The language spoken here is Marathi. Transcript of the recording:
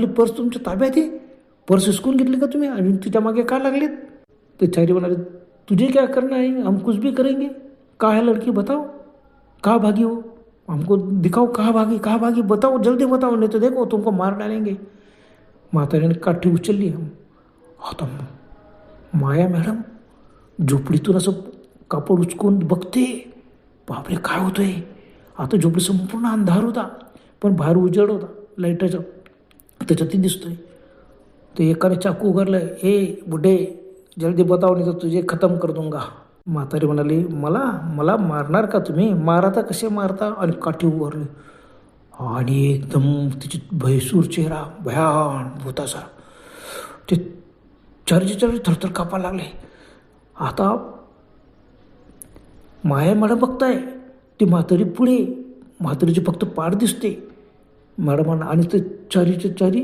पर्स तुमच्या ताब्यात आहे? पर्स हिसकून घेतली का तुम्ही आणि तिच्या मागे का लागलेत? ते चारी म्हणाले, तुझे क्या करना है, हम कुछ भी करेंगे. कहाँ है लड़की बताओ, कहाँ भागी हो, हमको दिखाओ कहाँ भागी बताओ, जल्दी बताओ, नहीं तो देखो तुमको मार डालेंगे. म्हाताऱ्याने काठी उचलली. आता माया मॅडम झोपडीतून असं कापड उचकून बघते. बापरे काय होतंय. आता झोपडी संपूर्ण अंधार होता, पण बाहेर उजेड होता लाईटाचा, त्याच्यात ती दिसतोय. ते एकाने चाकू उगारलं, ए बुड्ढे जल्दी बताओ नाही तर तुझे खतम कर दूंगा. म्हातारी म्हणाली, मला मला मारणार का तुम्ही, मारा तर कसे मारता. आणि काठी उगारली आणि एकदम तिची भयसूर चेहरा भयान भूतासा. ते चारचे थरथर कापायला लागले. आता माया मॅडम बघताय, ती म्हातारी पुढे, म्हातारीची फक्त पाठ दिसते मॅडमांना आणि ते चारीच्या चारी